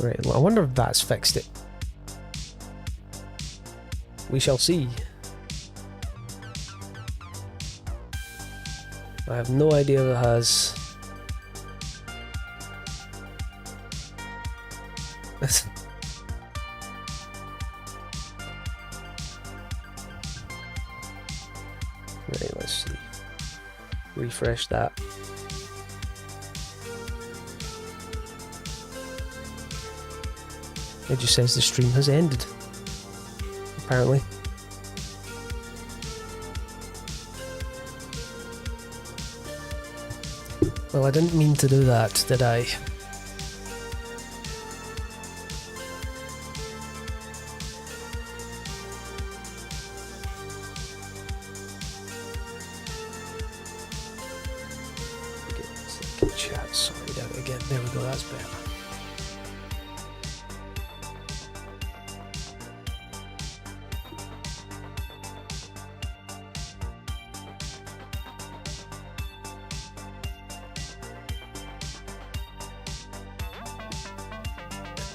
Right, well, I wonder if that's fixed it. We shall see. I have no idea if it has. Right, let's see. Refresh that. It just says the stream has ended. Apparently. Well, I didn't mean to do that, did I? Get chat sorted out again. There we go, that's better.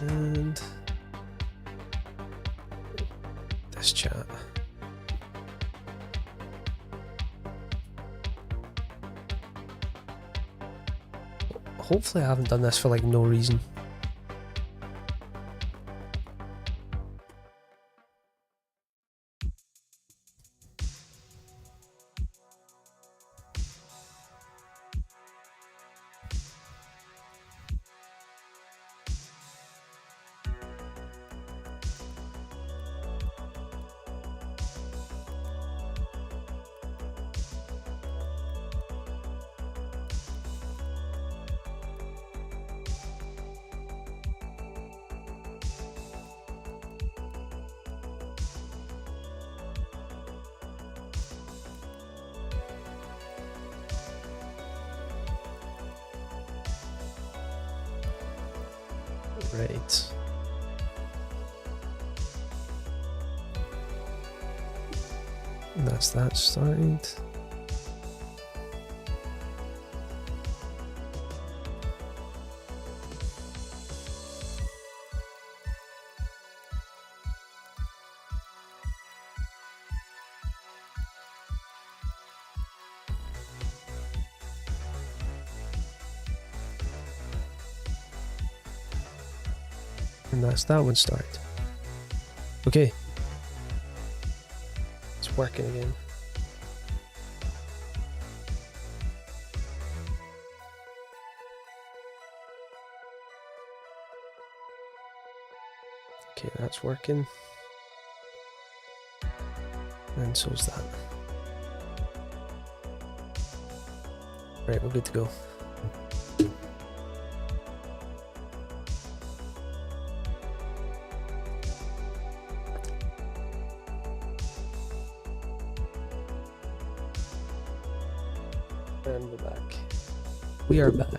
And this chat. Hopefully I haven't done this for like no reason. Right. And that's that started. And that's that one started. Okay. It's working again. Okay, that's working. And so's that. Right, we're good to go. And we're back. We are back.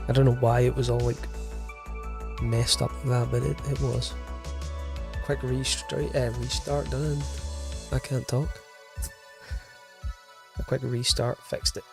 I don't know why it was all like messed up like that, but it was. Quick restart done. I can't talk. A quick restart fixed it.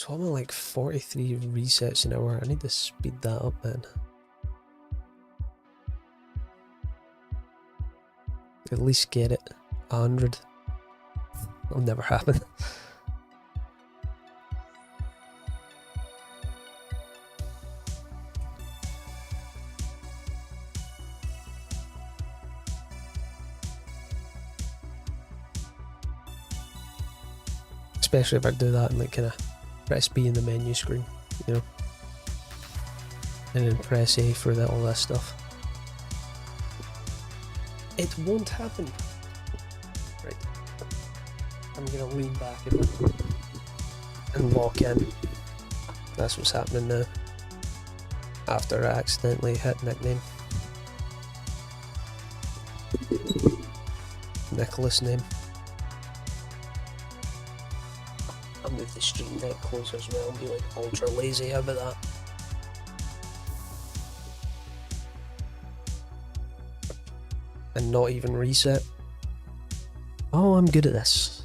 So I'm on like 43 resets an hour. I need to speed that up, man. At least get it 100. That'll never happen. Especially if I do that and like kind of press B in the menu screen, you know, and then press A for all that stuff. It won't happen. Right. I'm gonna lean back a bit and lock in. That's what's happening now. After I accidentally hit nickname. Nicholas name. I'll move the stream deck closer as well and be like ultra lazy. How about that? And not even reset. Oh, I'm good at this.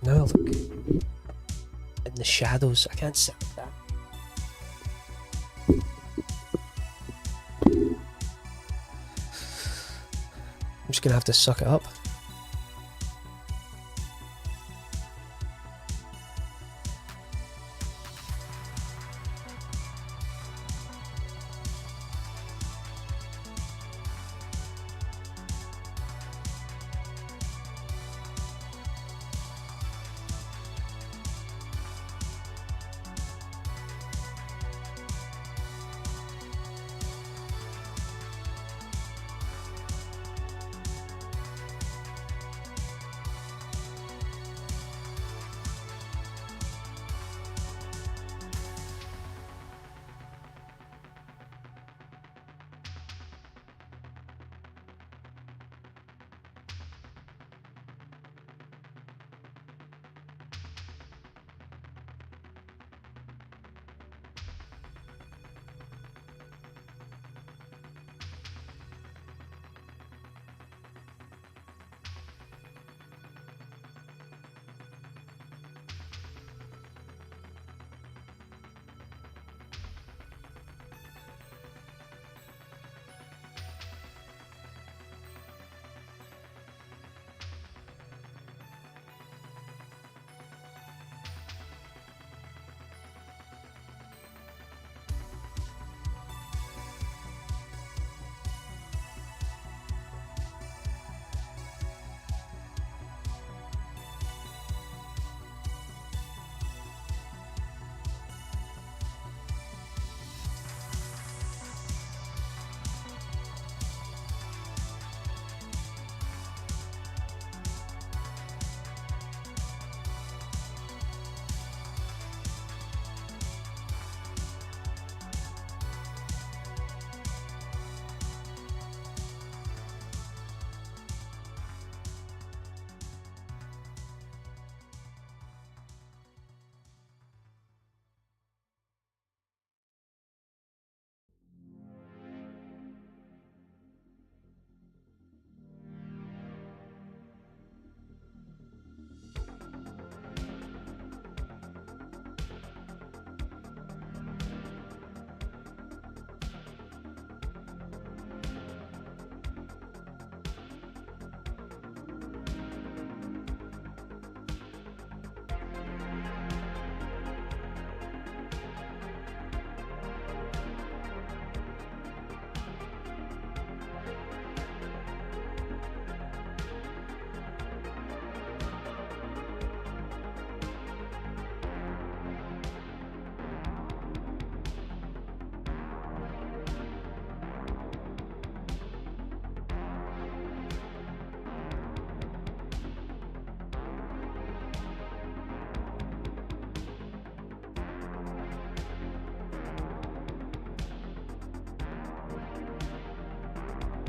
Now look. In the shadows. I can't sit like that. I'm just gonna have to suck it up.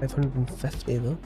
$550 though.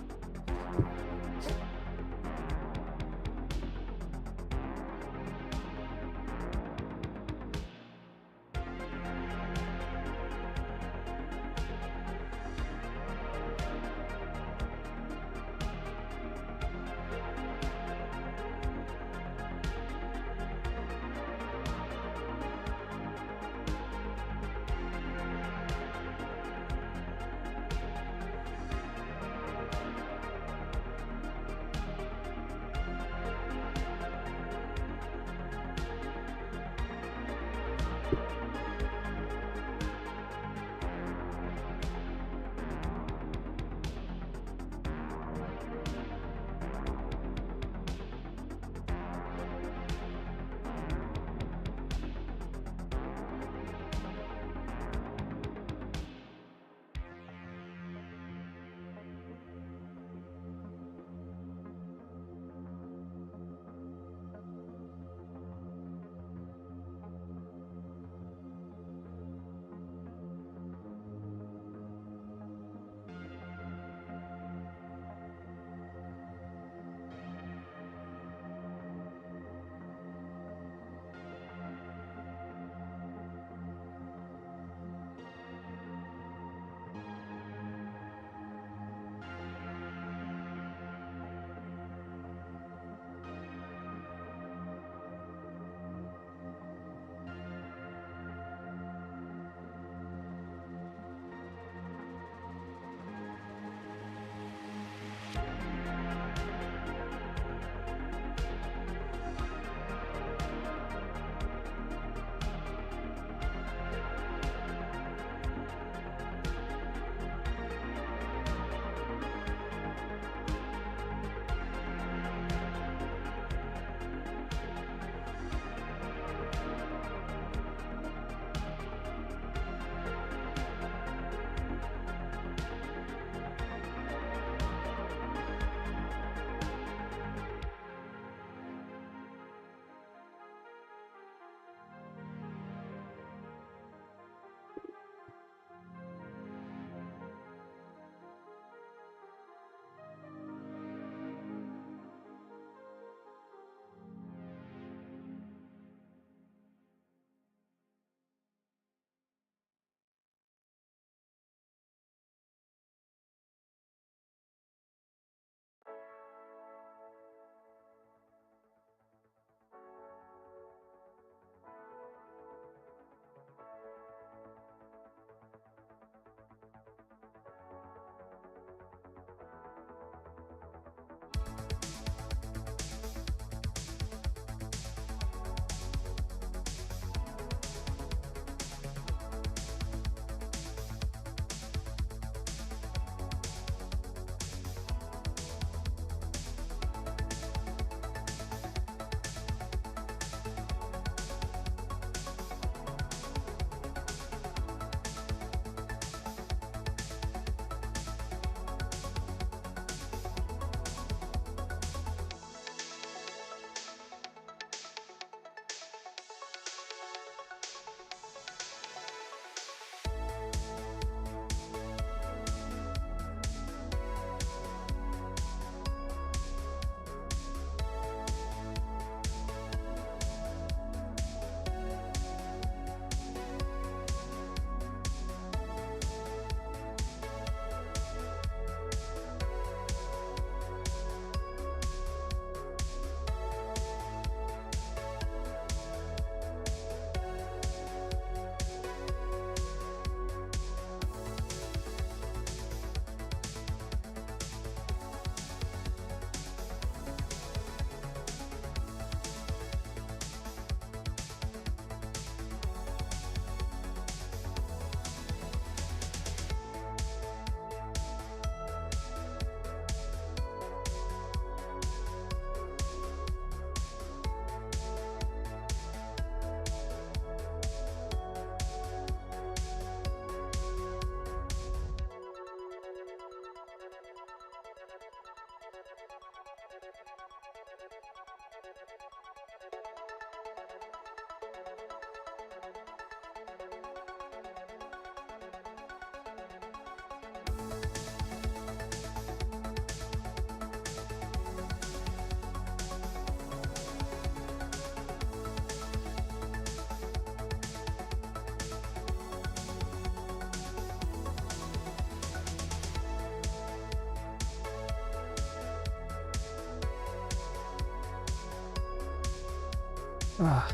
Ah.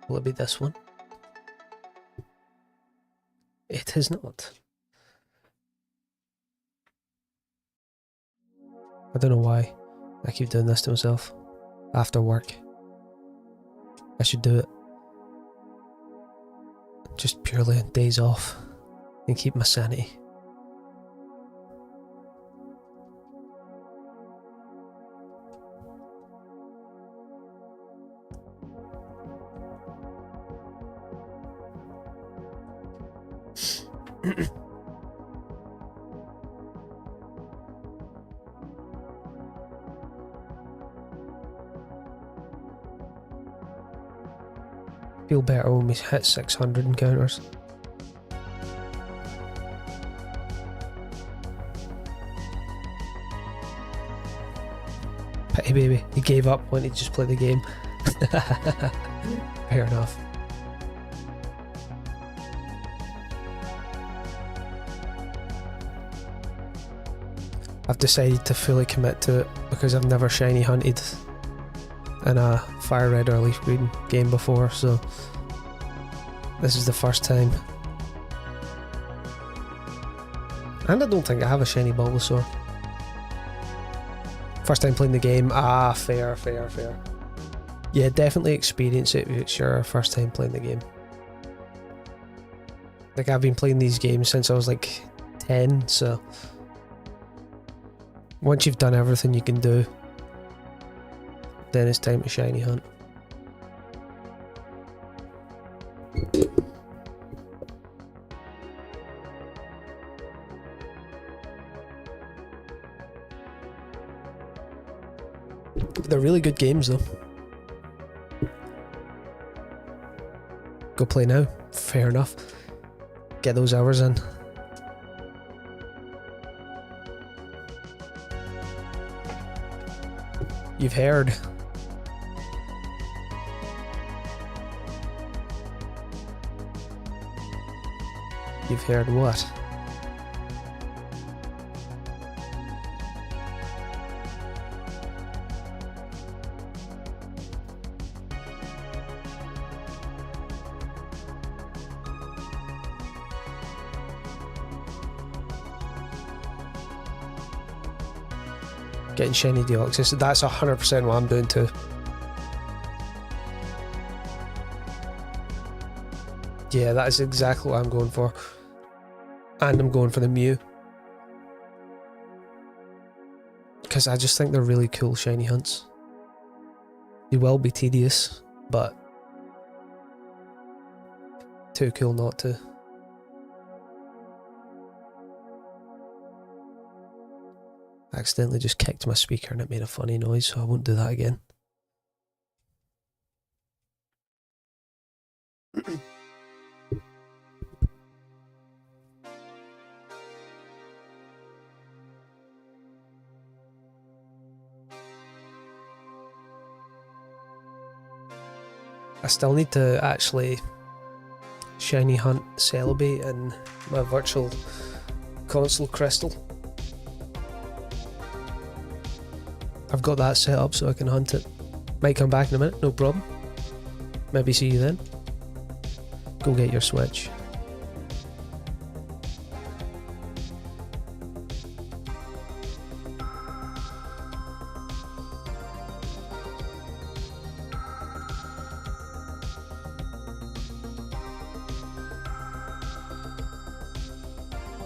Will it be this one? It is not. I don't know why I keep doing this to myself after work. I should do it just purely on days off and keep my sanity. Feel better when we hit 600 encounters. Pity baby, he gave up when he just played the game. Fair enough. I've decided to fully commit to it because I've never shiny hunted in a fire red or leaf green game before, so this is the first time. And I don't think I have a shiny Bulbasaur. First time playing the game. Ah, fair. Yeah, definitely experience it if it's your first time playing the game. Like, I've been playing these games since I was like 10, so once you've done everything you can do, then it's time to shiny hunt. They're really good games though. Go play now. Fair enough. Get those hours in. You've heard. You've heard what? Getting shiny Deoxys, that's 100% what I'm doing too. Yeah, that is exactly what I'm going for. And I'm going for the Mew. Because I just think they're really cool shiny hunts. They will be tedious, but too cool not to. I accidentally just kicked my speaker and it made a funny noise, so I won't do that again. I still need to actually shiny hunt Celebi in my virtual console crystal. I've got that set up so I can hunt it. Might come back in a minute, no problem. Maybe see you then. Go get your Switch.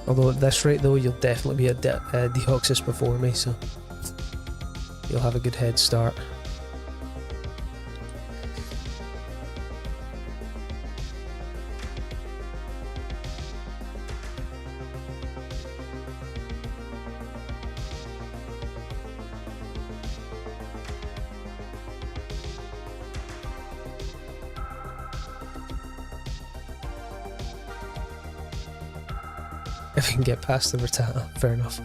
Although at this rate though, you'll definitely be at Deoxys before me, so you'll have a good head start. If we can get past the Rattata, fair enough.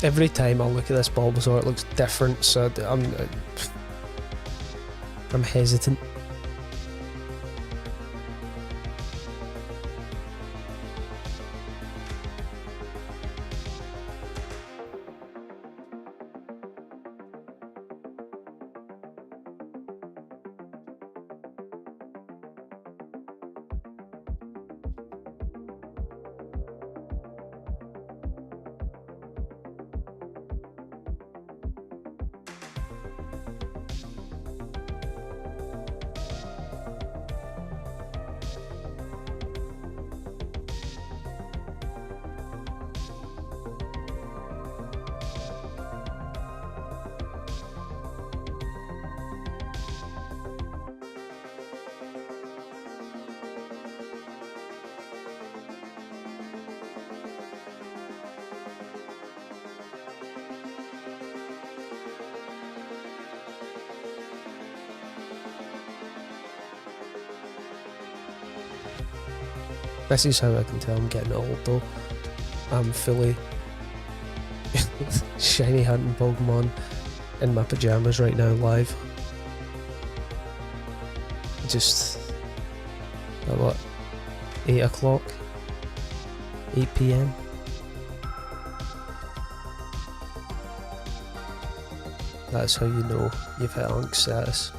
Every time I look at this Bulbasaur, it looks different, so I'm hesitant. This is how I can tell I'm getting old though. I'm fully shiny hunting Pokemon in my pyjamas right now live. Just at what? 8 o'clock? 8 PM? That's how you know you've hit Unk status.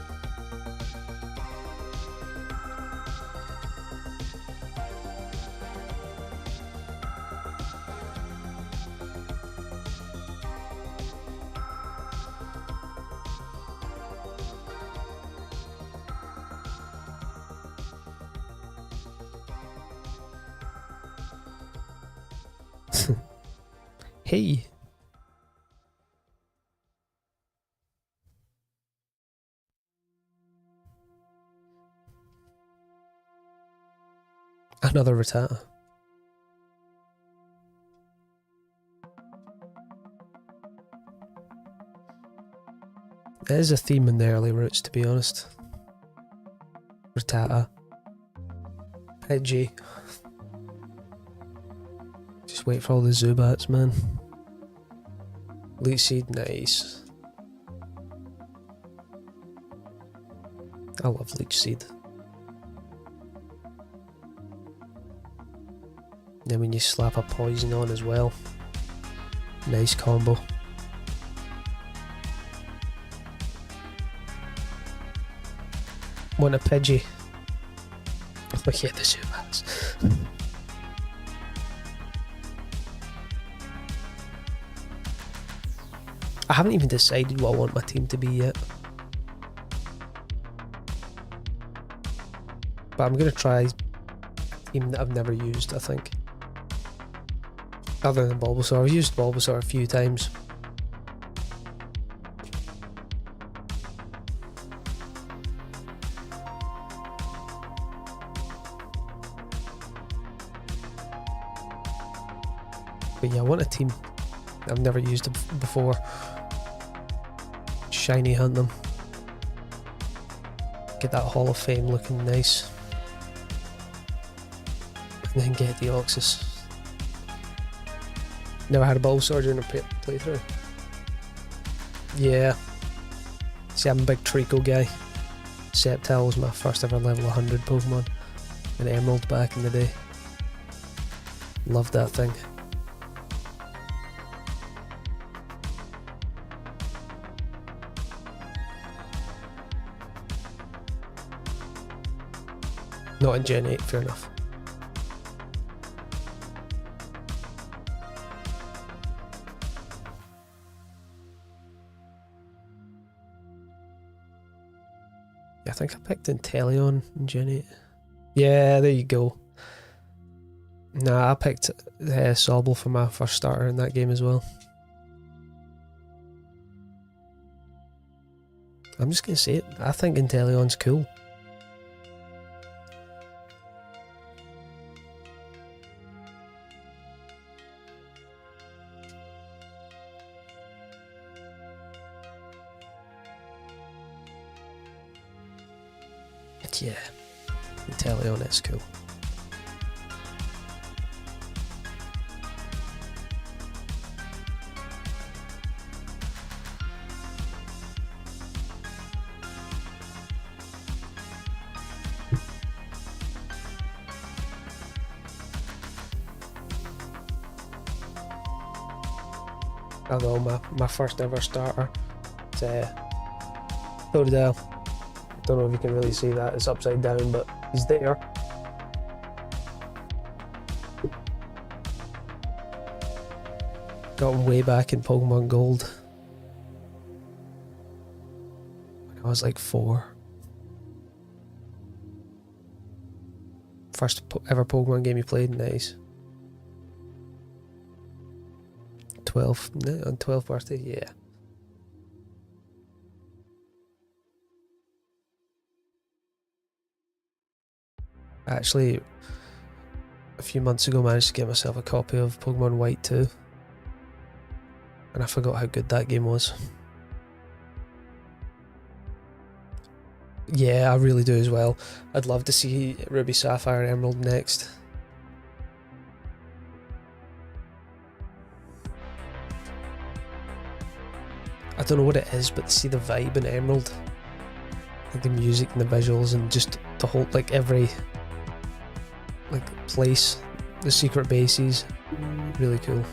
Hey! Another Rattata. There is a theme in the early routes, to be honest. Rattata. Pidgey. Just wait for all the Zubats, man. Leech Seed, nice. I love Leech Seed. Then when you slap a poison on as well. Nice combo. Want a Pidgey? Oh yeah, the Zubats. I haven't even decided what I want my team to be yet. But I'm going to try a team that I've never used, I think. Other than Bulbasaur. I've used Bulbasaur a few times. But yeah, I want a team I've never used it before. Shiny hunt them. Get that Hall of Fame looking nice. And then get the Oxus. Never had a Bulbasaur during a playthrough. Yeah. See, I'm a big Trico guy. Sceptile was my first ever level 100 Pokemon. An Emerald back in the day. Loved that thing. Not in Gen 8, fair enough. I think I picked Inteleon in Gen 8. Yeah, there you go. Nah, I picked Sobble for my first starter in that game as well. I'm just gonna say it, I think Inteleon's cool. Yeah, Inteleon is cool. Although my first ever starter, it's Totodile. Don't know if you can really see that, it's upside down, but he's there. Got him way back in Pokemon Gold when I was like 4. First ever Pokemon game you played, nice. 12, no, on 12th birthday, yeah. Actually, a few months ago managed to get myself a copy of Pokemon White 2. And I forgot how good that game was. Yeah, I really do as well. I'd love to see Ruby, Sapphire, Emerald next. I don't know what it is, but to see the vibe in Emerald, like the music and the visuals and just the whole, like every like place, the secret bases, really cool.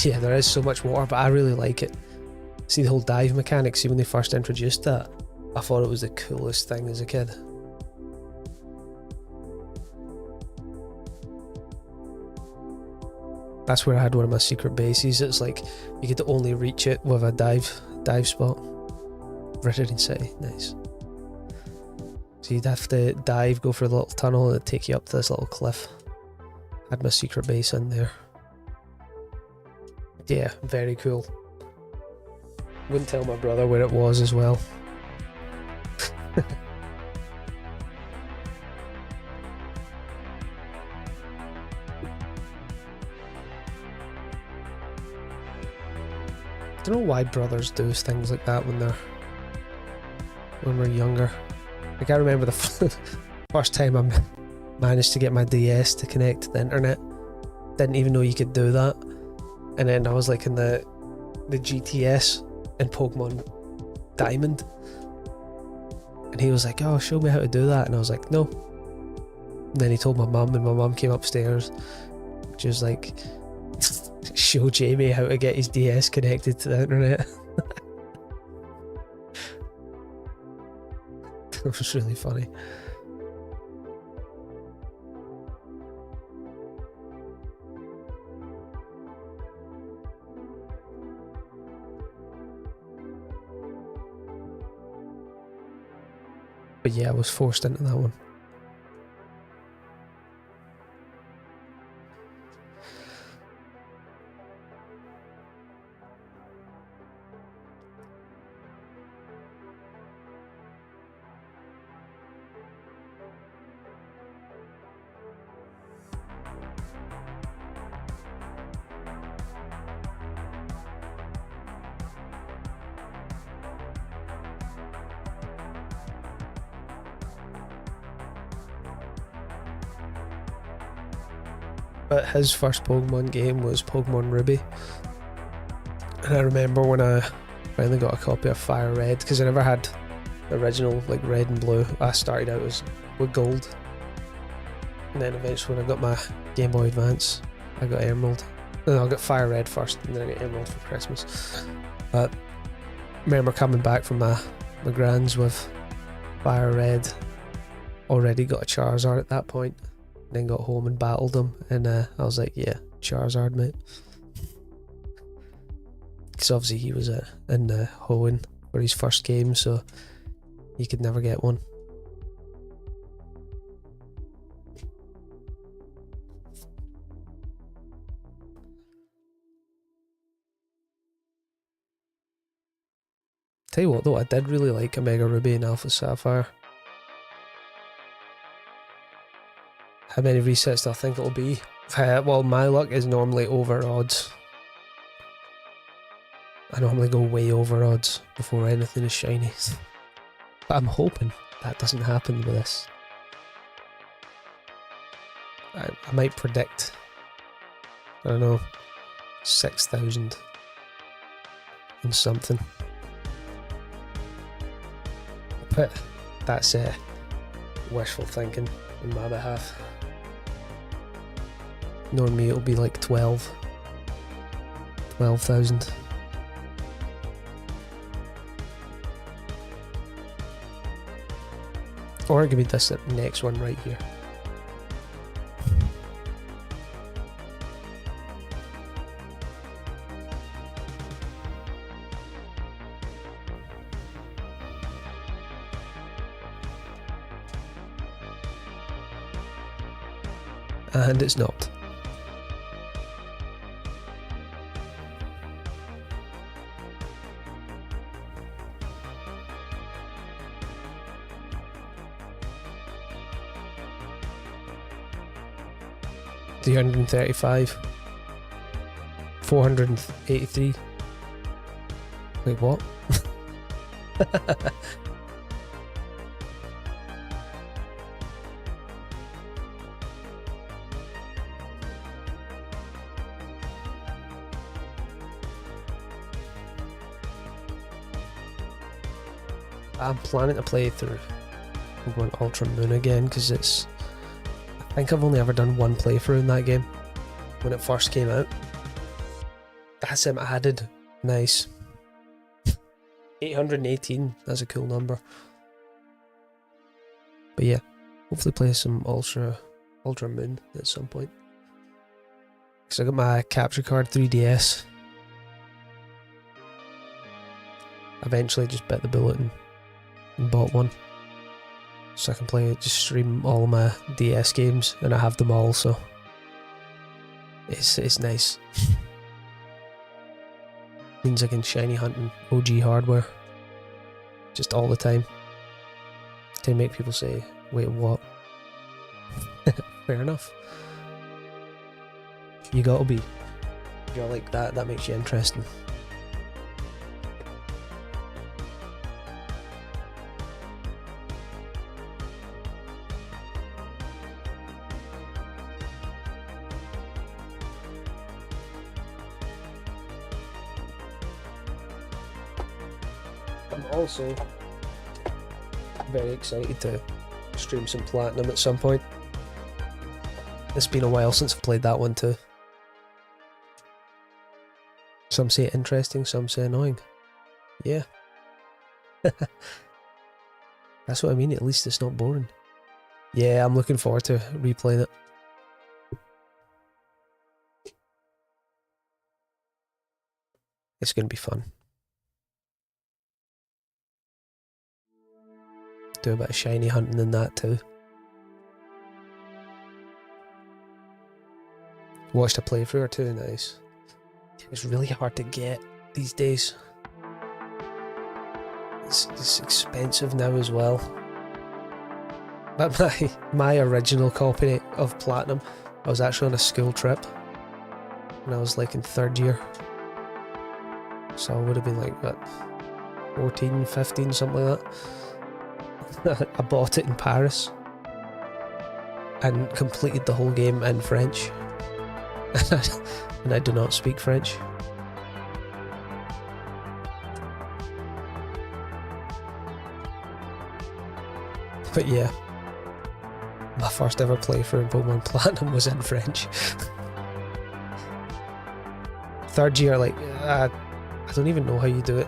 Yeah, there is so much water, but I really like it. See the whole dive mechanic, see when they first introduced that, I thought it was the coolest thing as a kid. That's where I had one of my secret bases. It's like you could only reach it with a dive spot. Rittering City, nice. So you'd have to dive, go for a little tunnel, and it'd take you up to this little cliff. Had my secret base in there. Yeah, very cool. Wouldn't tell my brother where it was as well. I don't know why brothers do things like that when we're younger. Like I remember the first time I managed to get my DS to connect to the internet. Didn't even know you could do that. And then I was like in the GTS in Pokemon Diamond. And he was like, oh, show me how to do that. And I was like, no. And then he told my mum, and my mum came upstairs. She was like, show Jamie how to get his DS connected to the internet. It was really funny. But yeah, I was forced into that one. But his first Pokemon game was Pokemon Ruby. And I remember when I finally got a copy of Fire Red, because I never had the original like red and blue. I started out with gold. And then eventually when I got my Game Boy Advance, I got Emerald. No, I got Fire Red first, and then I got Emerald for Christmas. But I remember coming back from my grand's with Fire Red. Already got a Charizard at that point. Then got home and battled him, and I was like, yeah, Charizard, mate. Because obviously he was in Hoenn for his first game, so he could never get one. Tell you what though, I did really like Omega Ruby and Alpha Sapphire. How many resets do I think it'll be? Well, my luck is normally over odds. I normally go way over odds before anything is shiny. But I'm hoping that doesn't happen with this. I might predict, I don't know, 6,000 and something. But that's wishful thinking on my behalf. Knowing me, it'll be like 12,000. Or it could be this next one right here. And it's not. $335, 483. Wait, what? I'm planning to play through Pokemon Ultra Moon again because it's... I think I've only ever done one playthrough in that game when it first came out. That's him added. Nice. 818, that's a cool number. But yeah, hopefully play some Ultra Moon at some point. Because I got my capture card 3DS. Eventually just bit the bullet and bought one. So I can play it, just stream all my DS games, and I have them all, so it's nice. Means I can shiny hunt and OG hardware just all the time. Can make people say, wait, what? Fair enough. You gotta be. If you're like that, that makes you interesting. I'm also very excited to stream some Platinum at some point. It's been a while since I've played that one too. Some say interesting, some say annoying. Yeah. That's what I mean, at least it's not boring. Yeah, I'm looking forward to replaying it. It's going to be fun. Do a bit of shiny hunting in that too. Watched a playthrough or two, nice. It's really hard to get these days. It's expensive now as well. But my original copy of Platinum, I was actually on a school trip when I was like in 3rd year. So I would have been like, what, 14, 15, something like that. I bought it in Paris and completed the whole game in French. And I do not speak French. But yeah, my first ever playthrough in Pokemon Platinum was in French. 3rd year, like, I don't even know how you do it.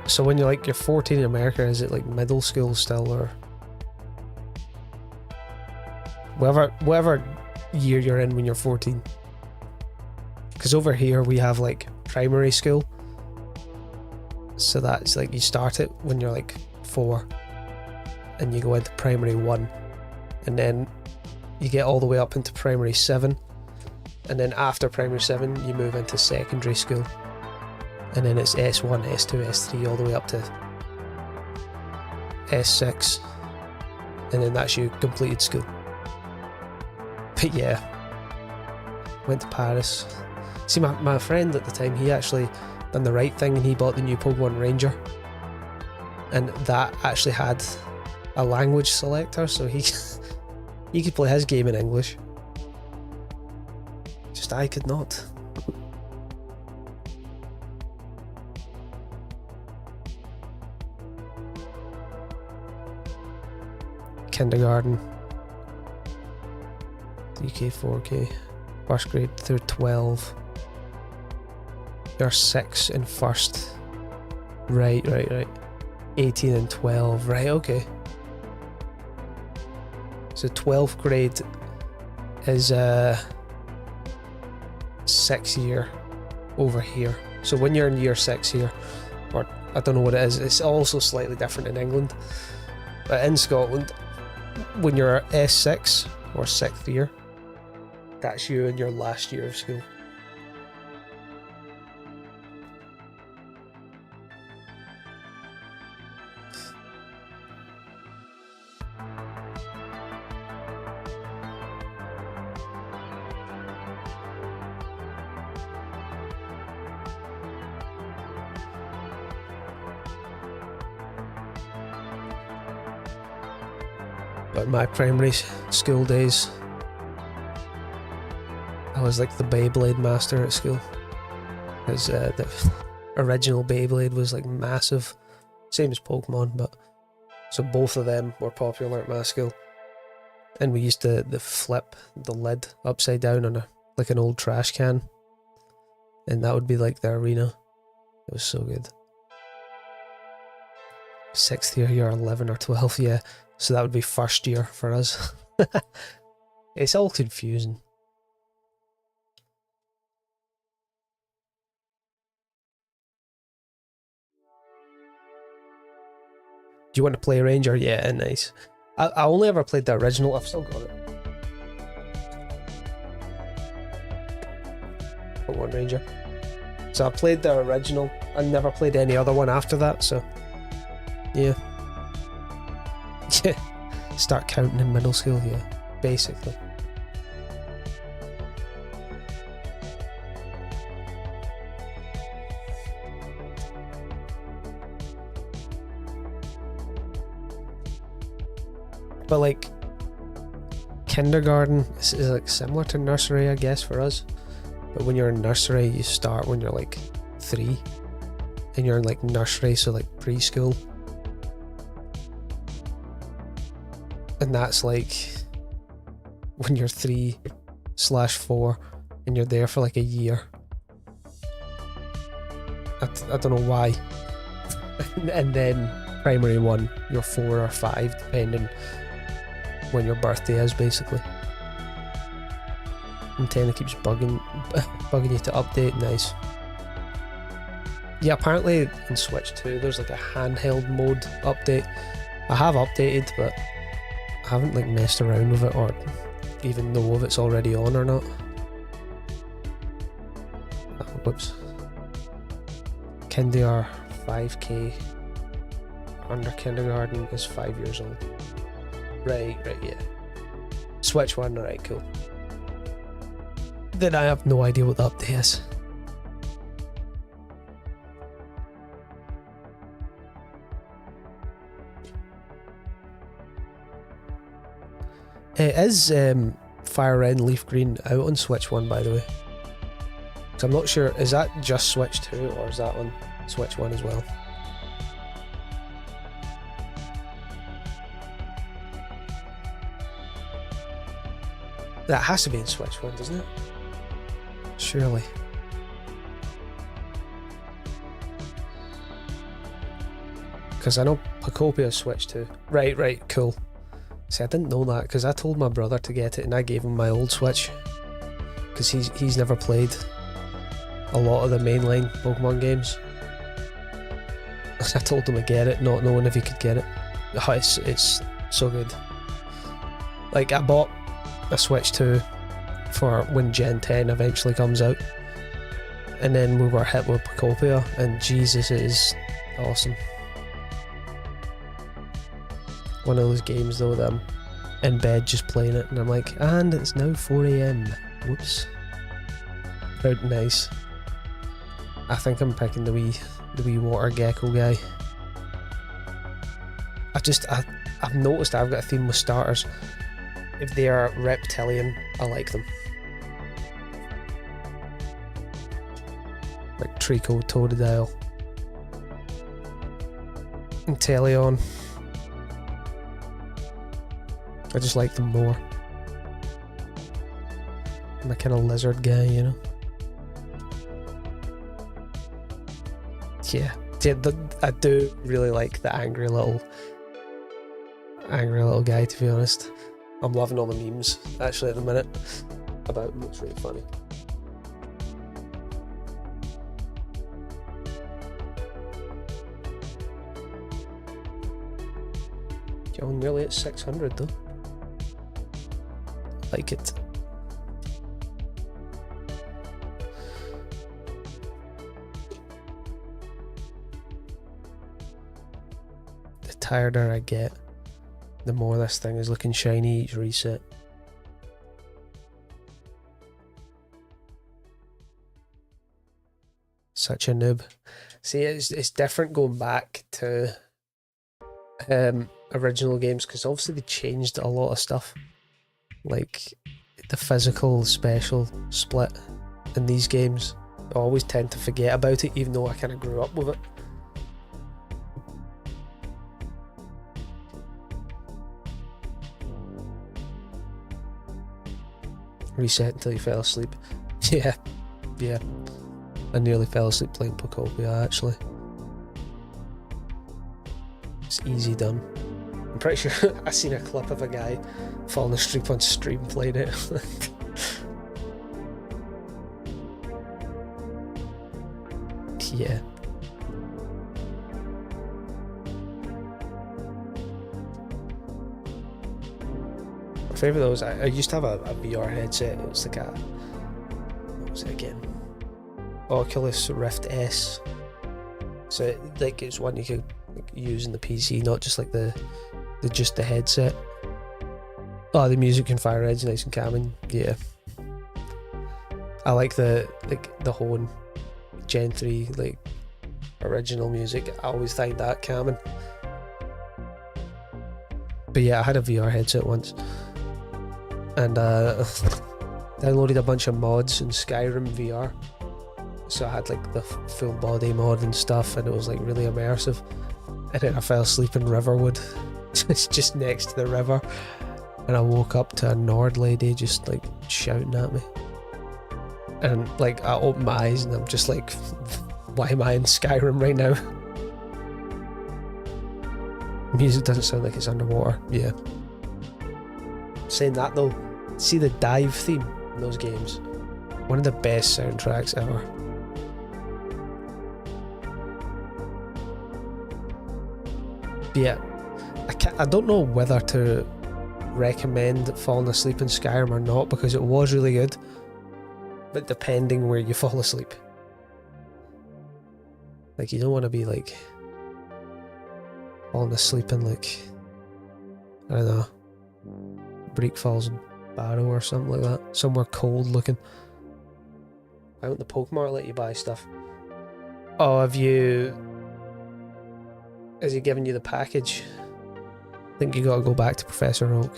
So when you're like, you're 14 in America, is it like middle school still, or whatever year you're in when you're 14? Because over here we have like primary school, so that's like you start it when you're like 4 and you go into primary 1, and then you get all the way up into primary 7, and then after primary 7 you move into secondary school. And then it's S1, S2, S3, all the way up to S6. And then that's you completed school. But yeah, went to Paris. See, my friend at the time, he actually done the right thing and he bought the new Pokemon Ranger. And that actually had a language selector, so he could play his game in English. Just I could not. Kindergarten. 3K, 4K. First grade through 12. You're 6 in first. Right. 18 and 12. Right, okay. So 12th grade is 6th year over here. So when you're in year 6 here, or I don't know what it is, it's also slightly different in England. But in Scotland, when you're S6 or 6th year, that's you in your last year of school. But my primary school days, I was like the Beyblade master at school. Because the original Beyblade was like massive. Same as Pokemon, but... So both of them were popular at my school. And we used to flip the lid upside down on like an old trash can. And that would be like the arena. It was so good. 6th year, you're 11 or 12, yeah. So that would be first year for us. It's all confusing. Do you want to play Ranger? Yeah, nice. I only ever played the original. I've still got it. Pokemon Ranger. So I played the original. I never played any other one after that, so... Yeah. Yeah. Start counting in middle school, yeah. Basically. But like, kindergarten is like similar to nursery, I guess, for us. But when you're in nursery, you start when you're like 3. And you're in like nursery, so like preschool. And that's like when you're 3/4 and you're there for like a year. I don't know why. And then primary 1, you're 4 or 5, depending when your birthday is, basically. Nintendo keeps bugging you to update. Nice. Yeah, apparently in Switch 2 there's like a handheld mode update. I have updated, but I haven't like messed around with it or even know if it's already on or not. Oh, whoops. Kinder are 5k. Under kindergarten is 5 years old. Right, yeah. Switch 1, alright, cool. Then I have no idea what the update is. It is Fire Red and Leaf Green out on Switch 1, by the way. So I'm not sure, is that just Switch 2 or is that on Switch 1 as well? That has to be in Switch 1, doesn't it? Surely. Because I know Pokopia is Switch 2. Right, cool. See, I didn't know that because I told my brother to get it and I gave him my old Switch. Because he's never played a lot of the mainline Pokemon games. I told him to get it, not knowing if he could get it. Oh, it's so good. Like, I bought a Switch 2 for when Gen 10 eventually comes out. And then we were hit with Pokopia, and Jesus, it is awesome. One of those games though that I'm in bed just playing it and I'm like, and it's now 4 AM. Whoops. out nice. I think I'm picking the wee water gecko guy. I've noticed I've got a theme with starters. If they are reptilian, I like them. Like Trico, Totodile, and Teleon. I just like them more. I'm a kind of lizard guy, you know? Yeah, I do really like the angry little guy, to be honest. I'm loving all the memes, actually, at the minute, about him. It's really funny. You're nearly at 600, though. Like it. The tireder I get, the more this thing is looking shiny each reset. Such a noob. See, it's different going back to original games, because obviously they changed a lot of stuff. Like the physical special split in these games. I always tend to forget about it, even though I kind of grew up with it. Reset until you fell asleep. Yeah. I nearly fell asleep playing Pokopia, actually. It's easy done. I'm pretty sure I seen a clip of a guy falling asleep on stream playing it. Yeah. My favourite though is I used to have a VR headset. It was like a, what was it again? Oculus Rift S. So like it's one you could like use in the PC, not just like the headset. Oh, the music in Fire Red's nice and calming. Yeah, I like the whole Gen 3 like original music. I always find that calming. But yeah, I had a VR headset once, and downloaded a bunch of mods in Skyrim VR. So I had like the full body mod and stuff, and it was like really immersive. And then I fell asleep in Riverwood. It's just next to the river, and I woke up to a Nord lady just like shouting at me. And like I opened my eyes and I'm just like, why am I in Skyrim right now? Music doesn't sound like it's underwater. Yeah. Saying that though, see the dive theme in those games? One of the best soundtracks ever. But yeah, I don't know whether to recommend falling asleep in Skyrim or not, because it was really good, but depending where you fall asleep. Like you don't want to be like falling asleep in like, I don't know, Bleak Falls Barrow or something like that, somewhere cold looking. Why won't the Pokemon let you buy stuff? Oh, has he given you the package? I think you gotta go back to Professor Oak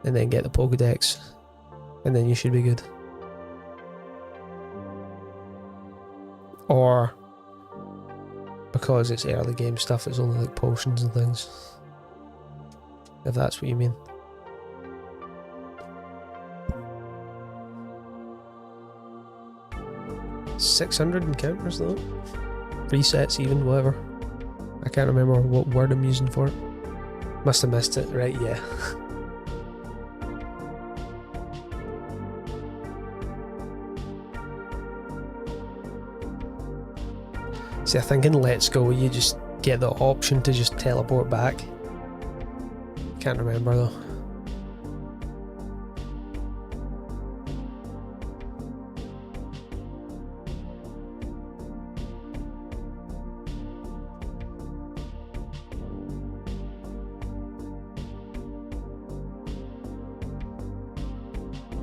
and then get the Pokedex, and then you should be good. Or because it's early game stuff, it's only like potions and things, if that's what you mean. $600 encounters though, resets even, whatever. I can't remember what word I'm using for it. Must have missed it, right? Yeah. See, I think in Let's Go you just get the option to just teleport back. Can't remember though.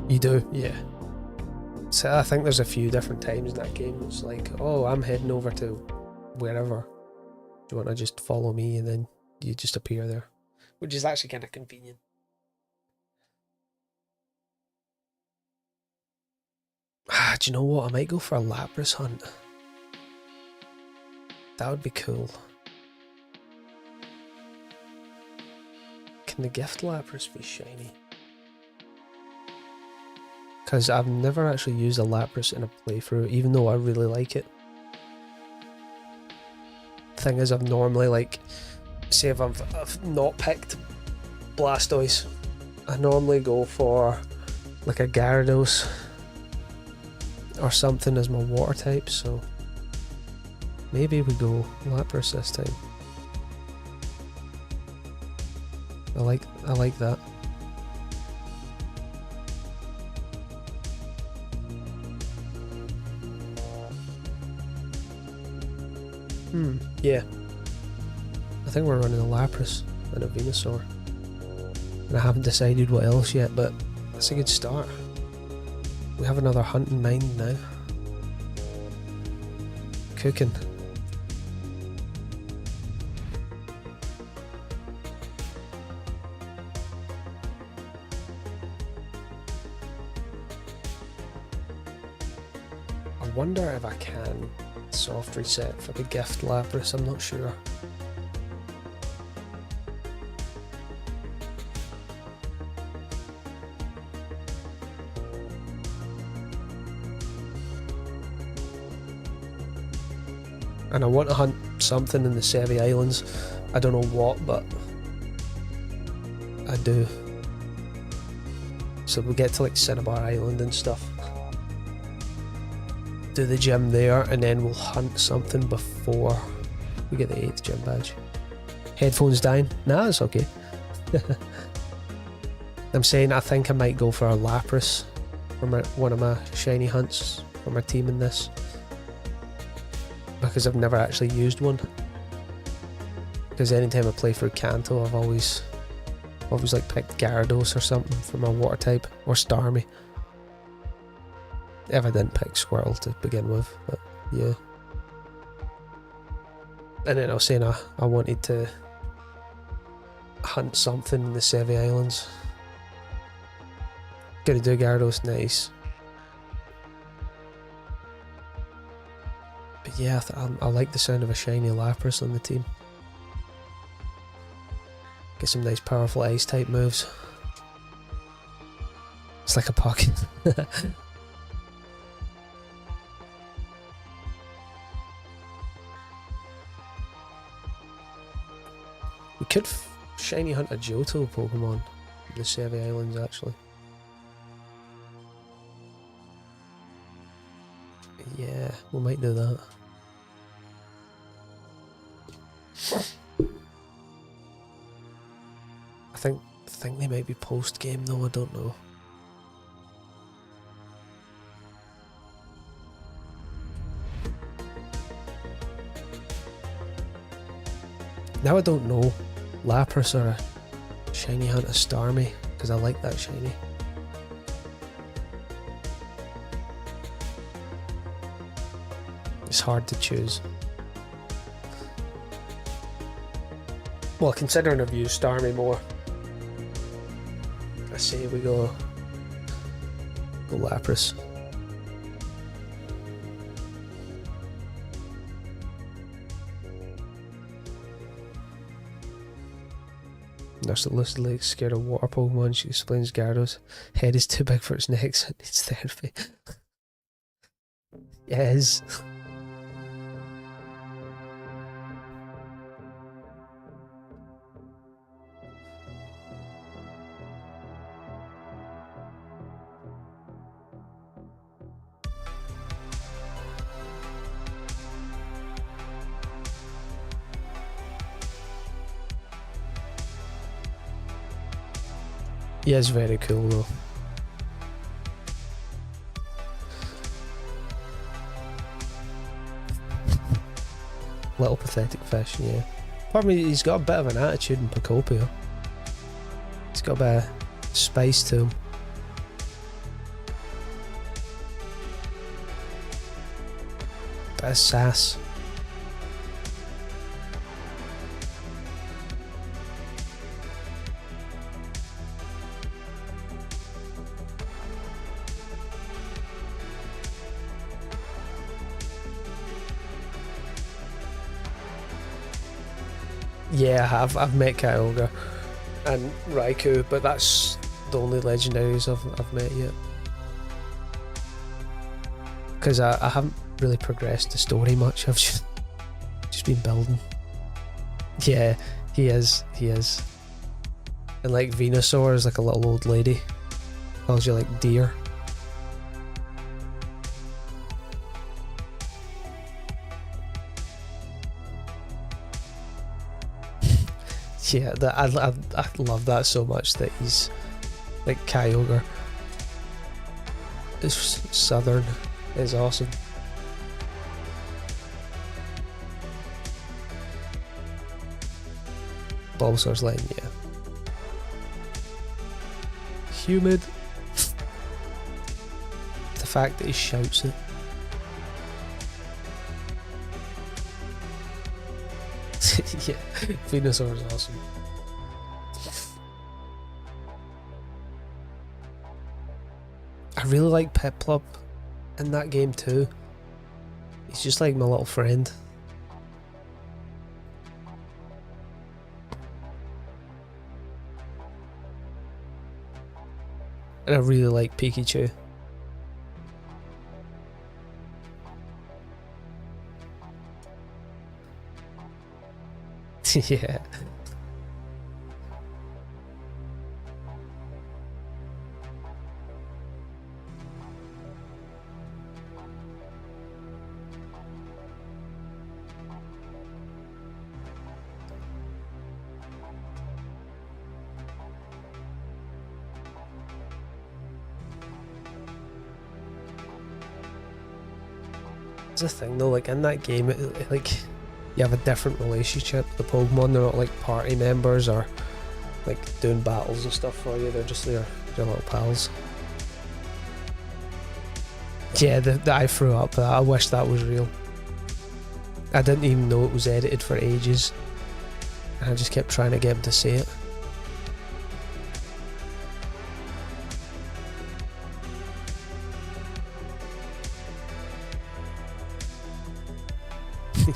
You do, yeah. So I think there's a few different times in that game. It's like, oh, I'm heading over to wherever. Do you want to just follow me? And then you just appear there, which is actually kind of convenient. Do you know what? I might go for a Lapras hunt. That would be cool. Can the gift Lapras be shiny? Because I've never actually used a Lapras in a playthrough, even though I really like it. Thing is, I've normally, like, say if I've not picked Blastoise, I normally go for like a Gyarados or something as my water type, so maybe we go Lapras this time. I like that. Yeah. I think we're running a Lapras and a Venusaur. And I haven't decided what else yet, but that's a good start. We have another hunt in mind now. Cooking. I wonder if I can soft reset for the gift Lapras, I'm not sure. And I want to hunt something in the Sevi Islands. I don't know what, but I do. So we'll get to like Cinnabar Island and stuff. Do the gym there, and then we'll hunt something before we get the 8th gym badge. Headphones dying? Nah, it's okay. I'm saying I think I might go for a Lapras for one of my shiny hunts for my team in this. Because I've never actually used one. Because anytime I play through Kanto, I've always like picked Gyarados or something for my water type, or Starmie. If I didn't pick Squirtle to begin with, but yeah. And then I was saying I wanted to hunt something in the Sevi Islands. Gonna do Gyarados, nice. But yeah, I like the sound of a shiny Lapras on the team. Get some nice powerful ice type moves. It's like a pocket. We could shiny hunt a Johto Pokemon in the Sevi Islands actually. Yeah, we might do that. I think they might be post game though, I don't know. Now I don't know Lapras or a shiny hunt a Starmie, because I like that shiny. It's hard to choose. Well, considering I've used Starmie more, I say we go Lapras. Nurse that looks like scared of water Pokemon. She explains Gyarados' head is too big for its neck, so it needs therapy. Yeah, it is. Yeah, it's very cool though. Little pathetic fish, yeah. Apart from he's got a bit of an attitude in Pacopia. He's got a bit of spice to him. Bit of sass. Yeah, I have. I've met Kyogre and Raikou, but that's the only legendaries I've met yet. Because I haven't really progressed the story much. I've just been building. Yeah, he is. And like Venusaur is like a little old lady. Calls you like dear. Yeah, I love that so much that he's like Kyogre. It's southern is awesome. Bulbasaur's line, yeah. Humid. The fact that he shouts it. Yeah, Venusaur is awesome. I really like Piplup in that game too. He's just like my little friend. And I really like Pikachu. Yeah. It's a thing though, like in that game, like you have a different relationship with the Pokemon. They're not like party members or like doing battles and stuff for you. They're just your little pals. Yeah, I threw up that. I wish that was real. I didn't even know it was edited for ages. And I just kept trying to get him to say it.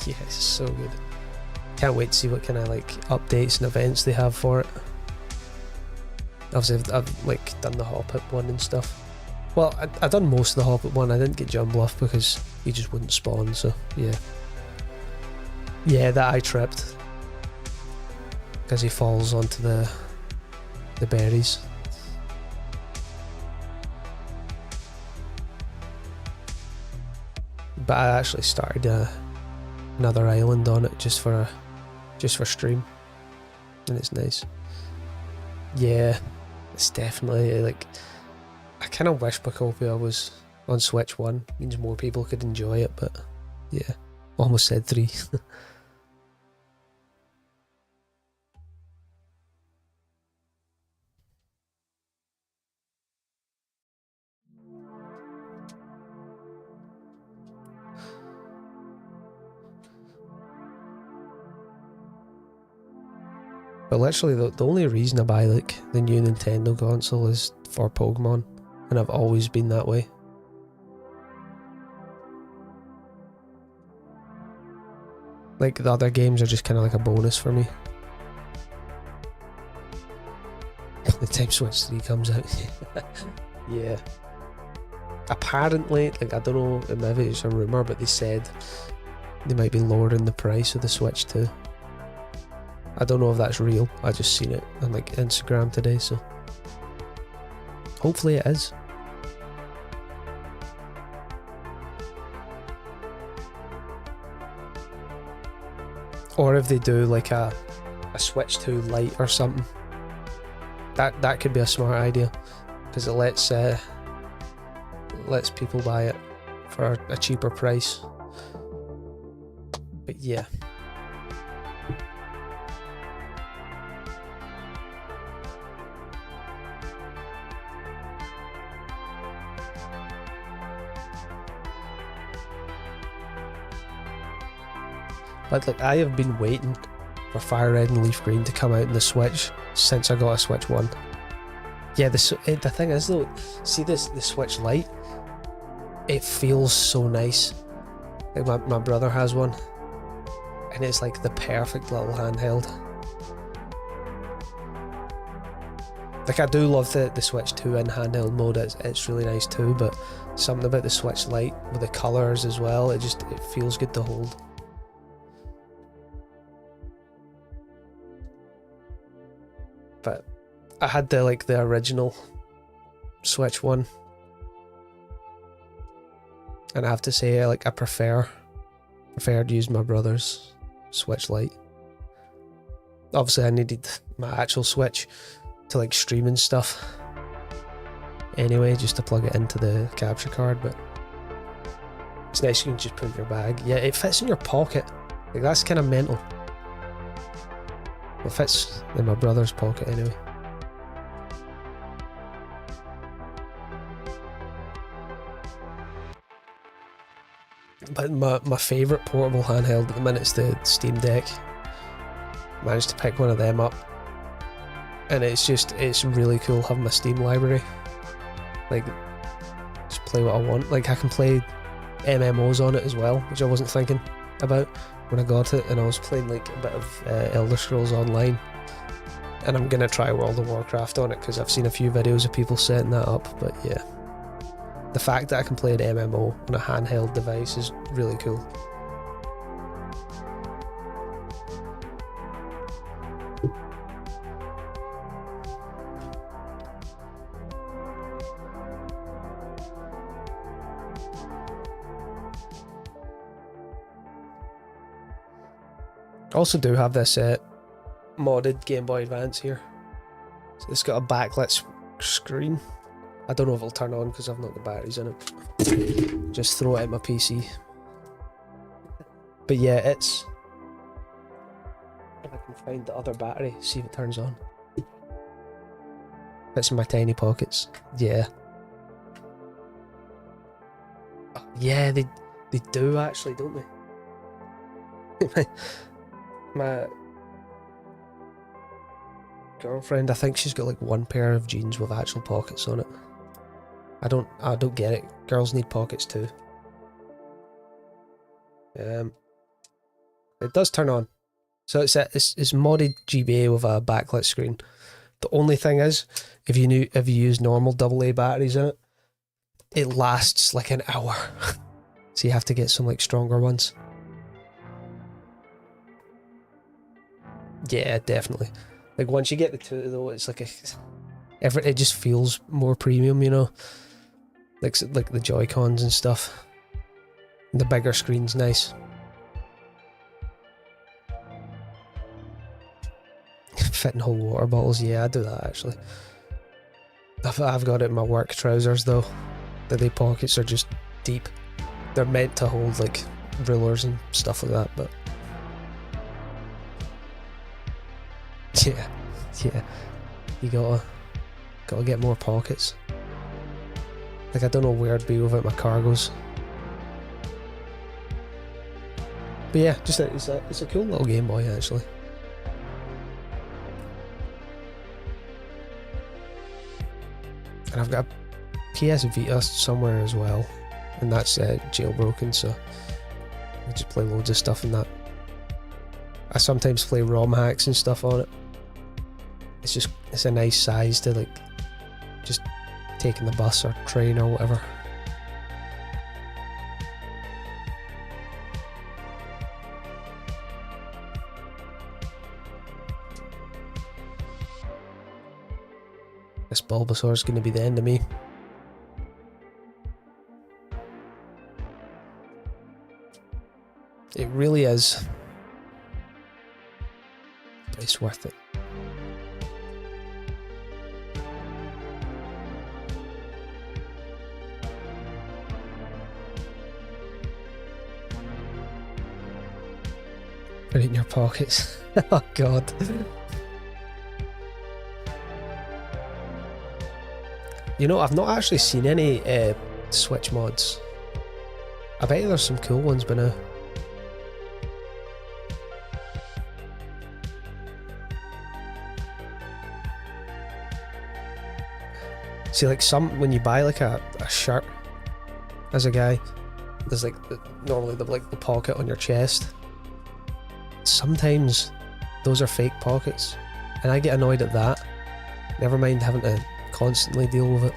Yeah, it's so good. Can't wait to see what kind of like updates and events they have for it. Obviously I've like done the Hoppip one and stuff. Well, I done most of the Hoppip one. I didn't get Jumbluff because he just wouldn't spawn, so yeah. Yeah, that I tripped. Because he falls onto the berries. But I actually started another island on it just for stream, and it's nice. Yeah, it's definitely like, I kind of wish Bacopia was on Switch 1. Means more people could enjoy it, but yeah, almost said 3. But literally the only reason I buy like the new Nintendo console is for Pokemon, and I've always been that way. Like the other games are just kind of like a bonus for me. The time Switch 3 comes out. Yeah. Apparently, like I don't know, maybe it's a rumour, but they said they might be lowering the price of the Switch 2. I don't know if that's real. I just seen it on like Instagram today, so hopefully it is. Or if they do like a Switch 2 Lite or something, that could be a smart idea, because it lets people buy it for a cheaper price. But yeah. But like, I have been waiting for Fire Red and Leaf Green to come out in the Switch since I got a Switch 1. Yeah, the thing is though, see the Switch Lite? It feels so nice. Like my brother has one, and it's like the perfect little handheld. Like, I do love the Switch 2 in handheld mode, it's really nice too, but something about the Switch Lite with the colours as well, it feels good to hold. But I had the original Switch one, and I have to say, I preferred to use my brother's Switch Lite. Obviously I needed my actual Switch to like stream and stuff anyway, just to plug it into the capture card, but it's nice you can just put it in your bag. Yeah, it fits in your pocket, like that's kind of mental. It fits in my brother's pocket anyway. But my favourite portable handheld at the minute is the Steam Deck. Managed to pick one of them up, and it's really cool having my Steam library. Like, just play what I want. Like, I can play MMOs on it as well, which I wasn't thinking about when I got it, and I was playing like a bit of Elder Scrolls Online, and I'm gonna try World of Warcraft on it because I've seen a few videos of people setting that up. But yeah, the fact that I can play an MMO on a handheld device is really cool. I also do have this modded Game Boy Advance here. So it's got a backlit screen. I don't know if it'll turn on because I've not got batteries in it. Just throw it at my PC. But yeah, it's... If I can find the other battery, see if it turns on. Fits in my tiny pockets. Yeah. Oh, yeah, they do actually, don't they? My girlfriend, I think she's got like one pair of jeans with actual pockets on it. I don't get it. Girls need pockets too. It does turn on. So it's modded GBA with a backlit screen. The only thing is, if you use normal AA batteries in it, it lasts like an hour. So you have to get some like stronger ones. Yeah, definitely. Like once you get the two though, it's like it just feels more premium, you know. Like the Joy-Cons and stuff. And the bigger screen's nice. Fitting whole water bottles, yeah, I do that actually. I've got it in my work trousers though. The pockets are just deep. They're meant to hold like rulers and stuff like that, but yeah, you gotta get more pockets. Like, I don't know where I'd be without my cargos. But yeah, just it's a cool little Game Boy actually. And I've got a PS Vita somewhere as well, and that's jailbroken, so I just play loads of stuff in that. I sometimes play ROM hacks and stuff on it. It's a nice size to like just taking the bus or train or whatever. This Bulbasaur is going to be the end of me. It really is. But it's worth it. Put it in your pockets. Oh god. You know, I've not actually seen any Switch mods. I bet you there's some cool ones by now. See, like when you buy like a shirt as a guy, there's like normally the pocket on your chest. Sometimes those are fake pockets, and I get annoyed at that. Never mind having to constantly deal with it.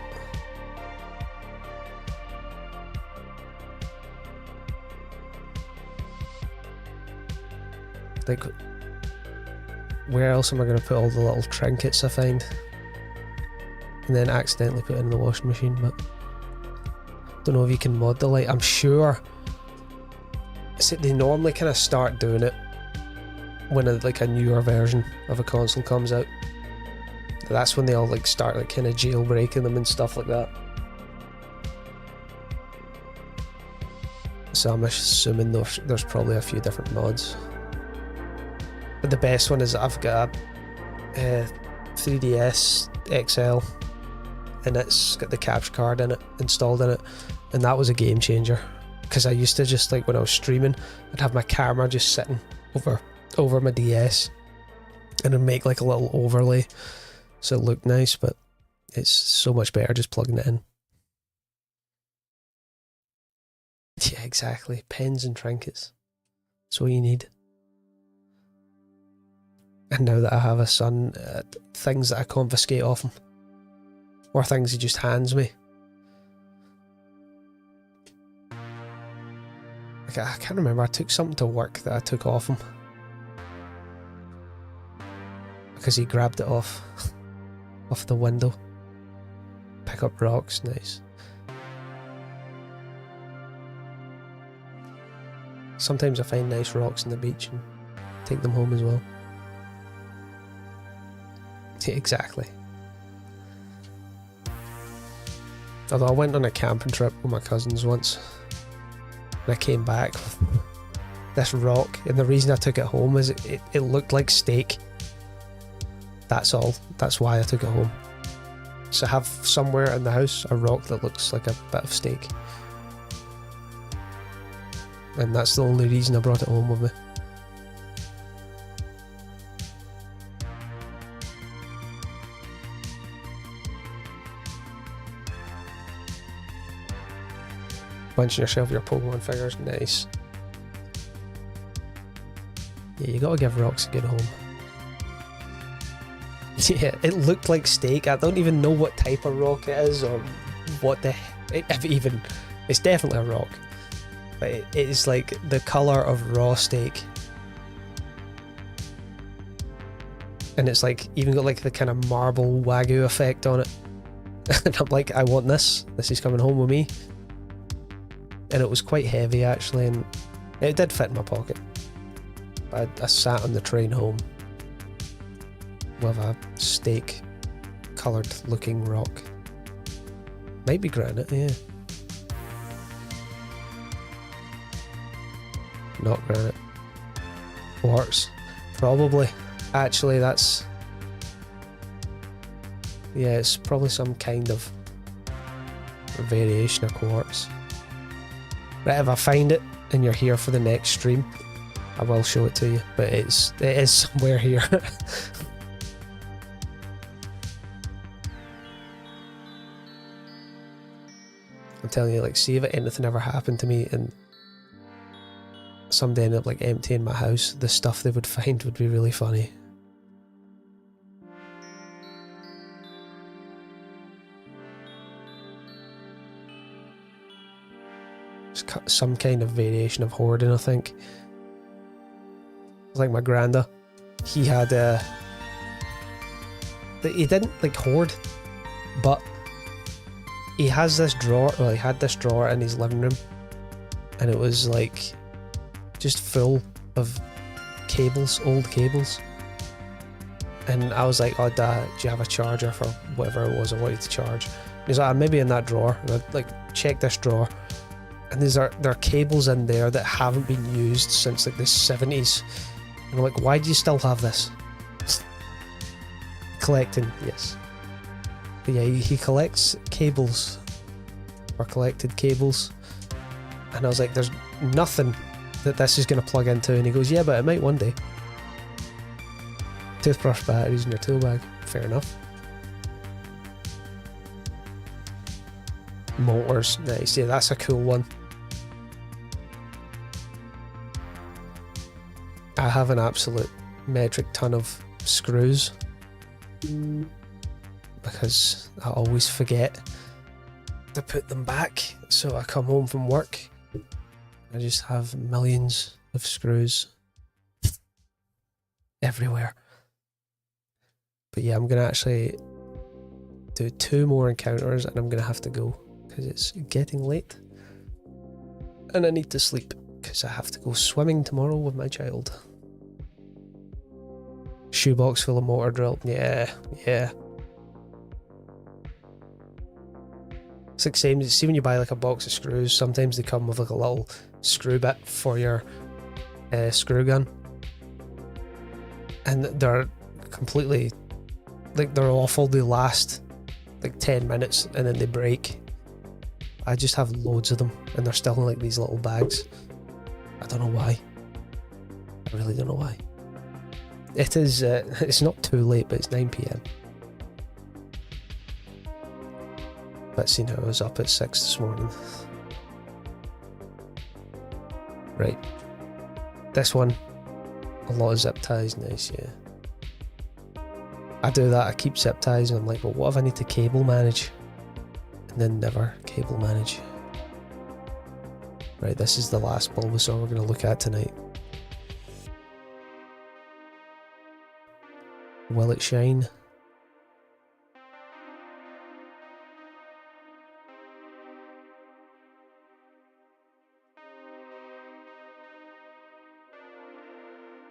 Like, where else am I going to put all the little trinkets I find? And then accidentally put it in the washing machine, but don't know if you can mod the light. I'm sure they normally kind of start doing it when like a newer version of a console comes out. That's when they all like start like kind of jailbreaking them and stuff like that. So I'm assuming there's probably a few different mods. But the best one is I've got a 3DS XL, and it's got the capture card in it, installed in it, and that was a game changer. Because I used to just, like, when I was streaming, I'd have my camera just sitting over my DS, and it'd make like a little overlay so it looked nice, but it's so much better just plugging it in. Yeah, exactly. Pens and trinkets. That's all you need. And now that I have a son, things that I confiscate off him, or things he just hands me. Like, I can't remember, I took something to work that I took off him. Because he grabbed it off the window. Pick up rocks, nice. Sometimes I find nice rocks on the beach and take them home as well. Yeah, exactly. Although I went on a camping trip with my cousins once, and I came back with this rock, and the reason I took it home is it looked like steak. That's all. That's why I took it home. So have somewhere in the house a rock that looks like a bit of steak. And that's the only reason I brought it home with me. Bunching yourself your Pokemon figures, nice. Yeah, you gotta give rocks a good home. Yeah, it looked like steak. I don't even know what type of rock it is, or what the... if even... It's definitely a rock. But it is like the colour of raw steak. And it's like, even got like the kind of marble wagyu effect on it. And I'm like, I want this. This is coming home with me. And it was quite heavy actually, and it did fit in my pocket. I sat on the train home with a steak coloured looking rock. Might be granite, yeah. Not granite. Quartz. Probably. Actually, that's... yeah, it's probably some kind of variation of quartz. Right, if I find it and you're here for the next stream, I will show it to you, but it is somewhere here. I'm telling you, like, see if anything ever happened to me and somebody ended up like emptying my house, the stuff they would find would be really funny. Some kind of variation of hoarding, I think. Like my granda, he had he didn't like hoard, but he has this drawer, well, he had this drawer in his living room, and it was like just full of cables, old cables. And I was like, oh Dad, do you have a charger for whatever it was I wanted to charge? And he's like, maybe in that drawer. And I like check this drawer, and there are cables in there that haven't been used since like the 70s. And I'm like, why do you still have this? Collecting, yes. But yeah, he collects cables, or collected cables. And I was like, there's nothing that this is going to plug into. And he goes, yeah, but it might one day. Toothbrush batteries in your tool bag. Fair enough. Motors, nice, yeah, that's a cool one. I have an absolute metric ton of screws because I always forget to put them back, so I come home from work, I just have millions of screws everywhere. But yeah, I'm gonna actually do 2 more encounters and I'm gonna have to go because it's getting late and I need to sleep because I have to go swimming tomorrow with my child. Shoebox full of motor drill. Yeah. It's like same. See when you buy like a box of screws, sometimes they come with like a little screw bit for your screw gun, and they're completely like they're awful. They last like 10 minutes and then they break. I just have loads of them and they're still in like these little bags. I don't know why. I really don't know why. It is, it's not too late, but it's 9 PM. Let's see now, I was up at 6 this morning. Right. This one, a lot of zip ties, nice, yeah. I do that, I keep zip ties and I'm like, well, what if I need to cable manage? And then never cable manage. Right, this is the last Bulbasaur we're going to look at tonight. Will it shine?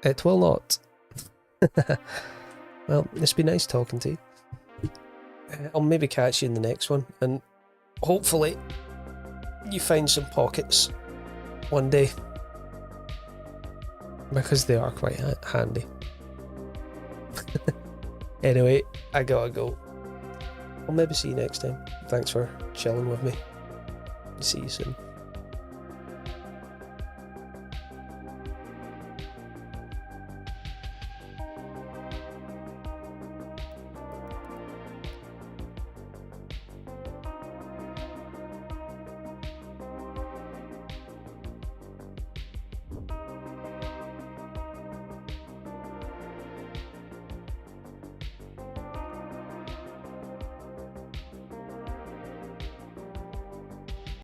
It will not. Well, it's been nice talking to you. I'll maybe catch you in the next one, and hopefully you find some pockets one day, because they are quite handy. Anyway, I gotta go. I'll maybe see you next time. Thanks for chilling with me. See you soon.